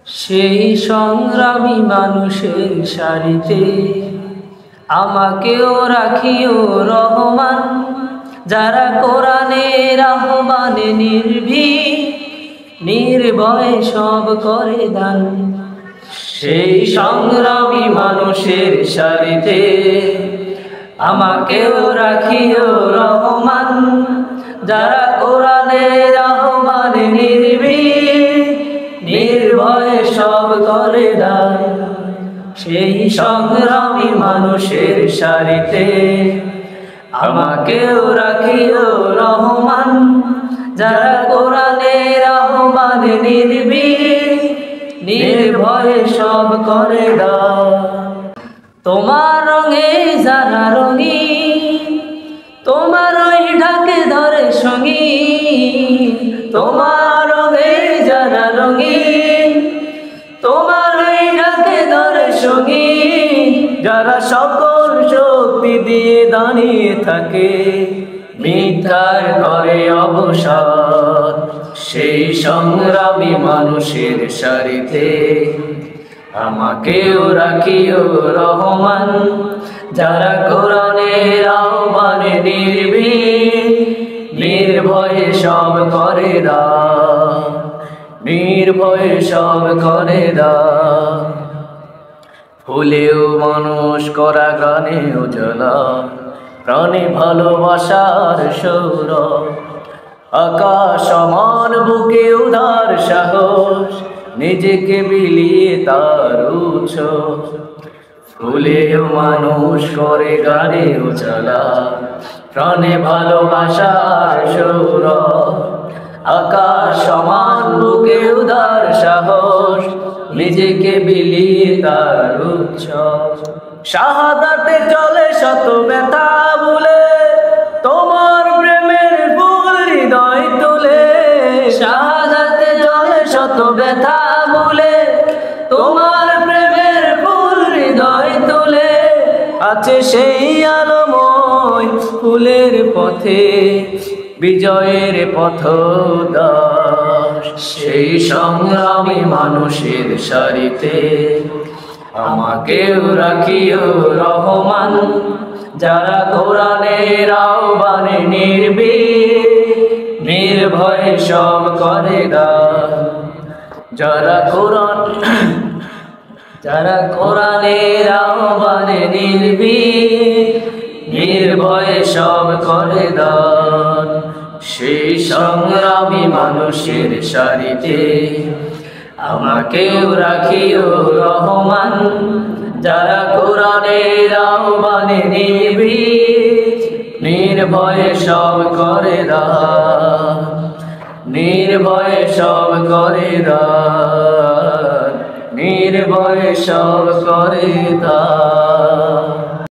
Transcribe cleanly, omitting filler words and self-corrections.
সেই সংগ্রামী মানুষের সারিতে আমাকেও রাখিও রহমান, যারা কোরআনের আহ্বানে নির্ভীক নির্ভয়ে সব করে দান। সেই সংগ্রামী মানুষের সারিতে আমাকেও রাখিও রহমান, যারা কোরআনের আহ্বানে নির্ভীক নির্ভয়ে সব করে দান। সেই সংগ্রামী মানুষের সারিতে আমাকেও রাখিও রহমান, যারা কোরআনের আহ্বানে নির্ভীক নির্ভয়ে সব করে দান। তোমার রঙে যারা রঙিন, তোমার ওই ঢাকে ধরে সঙ্গী। তোমার রঙে যারা রঙিন, তোমার ওই ঢাকে ধরে সঙ্গী। যারা সকল শক্তি দিয়ে দাঁড়িয়ে থাকে, মিথ্যার করে অবসাদ। সেই সংগ্রামী মানুষের সারিতে আমাকেও রাখিও রহমান, যারা কোরআনের আহ্বানে নির্ভীক নির্ভয়ে সব করে দান। নির্ভয়ে সব করে দান। ফুলেও মানুষ করা গানে উজালা, প্রাণে ভালোবাসার সৌরভ। আকাশ সমান বুকে উদার সাহস, নিজেকে বিলিয়ে তার উৎসব। ফুলেও মানুষ করে গানে উজালা, প্রাণে ভালোবাসার সৌরভ। আকাশ সমান বুকে উদার সাহস, নিজেকে বিলিয়ে তার উৎসব। শাহাদাতে চলে শত ব্যথা ভুলে, তোমার প্রেমের ফুল হৃদয় তুলে। শাহাদাতে চলে শত ব্যথা ভুলে, তোমার প্রেমের ফুল হৃদয় তুলে। আছে সেই আলোময় ফুলের পথে বিজয়ের পথদাস। সেই সংগ্রামী মানুষের সারিতে আমাকেও রাখিও রহমান, যারা কোরআনের আহ্বানে নির্ভীক নির্ভয়ে সব করে দান। যারা কোরআনের আহ্বানে নির্ভীক নির্ভয়ে সব করে দান। সেই সংগ্রামী মানুষের সারিতে আমাকেও রাখিও রহমান, যারা কোরআনের আহ্বানে নির্ভীক নির্ভয়ে সব করে দান। নির্ভয়ে সব করে দান। নির্ভয়ে সব করে দান।